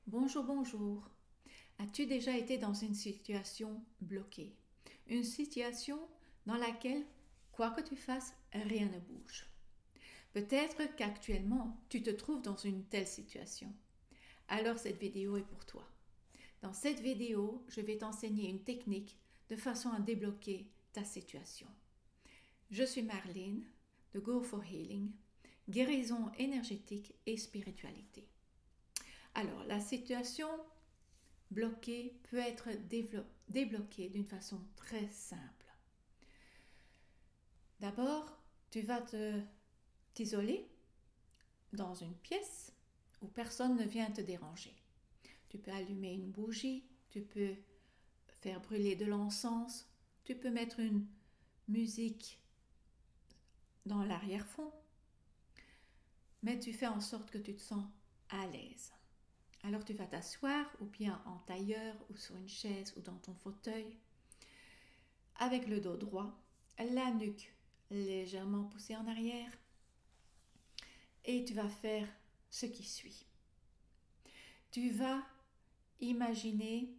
Bonjour, bonjour. As-tu déjà été dans une situation bloquée? Une situation dans laquelle, quoi que tu fasses, rien ne bouge. Peut-être qu'actuellement, tu te trouves dans une telle situation. Alors cette vidéo est pour toi. Dans cette vidéo, je vais t'enseigner une technique de façon à débloquer ta situation. Je suis Marlene de Go for Healing, guérison énergétique et spiritualité. Alors, la situation bloquée peut être débloquée d'une façon très simple. D'abord, tu vas t'isoler dans une pièce où personne ne vient te déranger. Tu peux allumer une bougie, tu peux faire brûler de l'encens, tu peux mettre une musique dans l'arrière-fond, mais tu fais en sorte que tu te sens à l'aise. Alors tu vas t'asseoir ou bien en tailleur ou sur une chaise ou dans ton fauteuil avec le dos droit, la nuque légèrement poussée en arrière et tu vas faire ce qui suit. Tu vas imaginer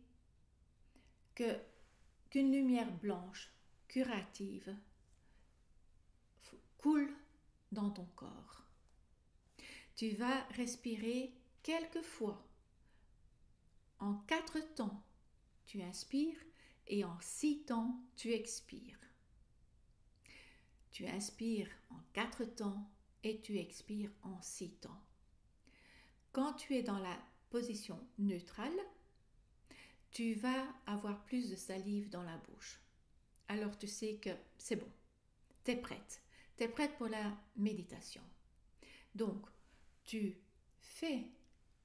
qu'une lumière blanche curative coule dans ton corps. Tu vas respirer quelques fois. En 4 temps, tu inspires et en 6 temps, tu expires. Tu inspires en 4 temps et tu expires en 6 temps. Quand tu es dans la position neutrale, tu vas avoir plus de salive dans la bouche. Alors tu sais que c'est bon, tu es prête. Tu es prête pour la méditation. Donc, tu fais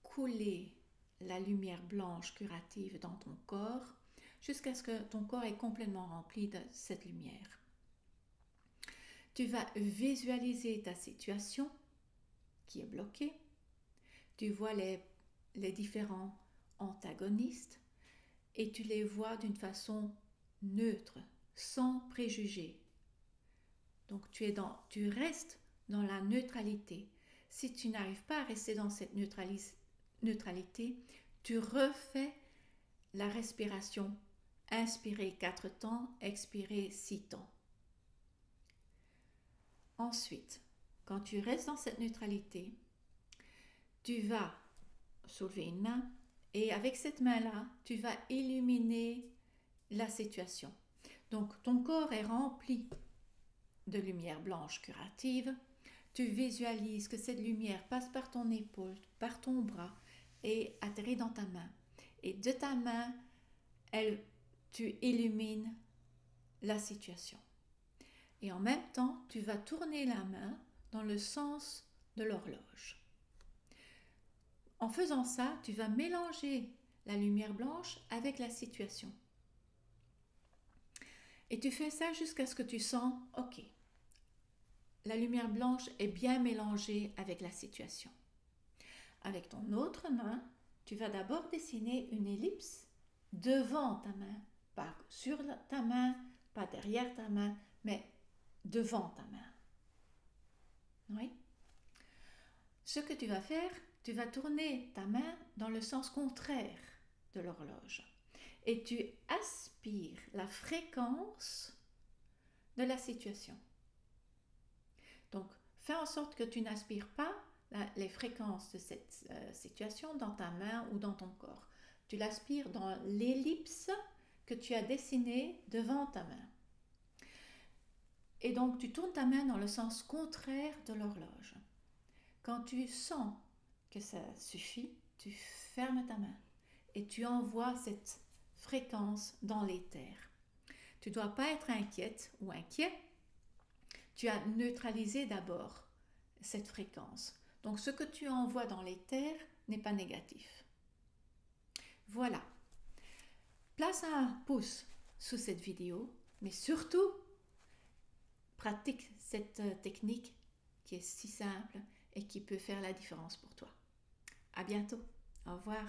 couler la lumière blanche curative dans ton corps jusqu'à ce que ton corps est complètement rempli de cette lumière. Tu vas visualiser ta situation qui est bloquée. Tu vois les différents antagonistes et tu les vois d'une façon neutre, sans préjugés. Donc tu restes dans la neutralité. Si tu n'arrives pas à rester dans cette neutralité, tu refais la respiration. Inspirer 4 temps, expirer 6 temps. Ensuite, quand tu restes dans cette neutralité, tu vas soulever une main et avec cette main-là, tu vas illuminer la situation. Donc, ton corps est rempli de lumière blanche curative. Tu visualises que cette lumière passe par ton épaule, par ton bras et atterrit dans ta main. Et de ta main, tu illumines la situation. Et en même temps, tu vas tourner la main dans le sens de l'horloge. En faisant ça, tu vas mélanger la lumière blanche avec la situation. Et tu fais ça jusqu'à ce que tu sens, ok, la lumière blanche est bien mélangée avec la situation. Avec ton autre main, tu vas d'abord dessiner une ellipse devant ta main, pas sur ta main, pas derrière ta main, mais devant ta main. Oui. Ce que tu vas faire, tu vas tourner ta main dans le sens contraire de l'horloge et tu aspires la fréquence de la situation. Donc, fais en sorte que tu n'aspires pas les fréquences de cette situation dans ta main ou dans ton corps. Tu l'aspires dans l'ellipse que tu as dessinée devant ta main. Et donc, tu tournes ta main dans le sens contraire de l'horloge. Quand tu sens que ça suffit, tu fermes ta main et tu envoies cette fréquence dans l'éther. Tu ne dois pas être inquiète ou inquiet. Tu as neutralisé d'abord cette fréquence. Donc ce que tu envoies dans l'éther n'est pas négatif. Voilà. Place un pouce sous cette vidéo, mais surtout, pratique cette technique qui est si simple et qui peut faire la différence pour toi. À bientôt. Au revoir.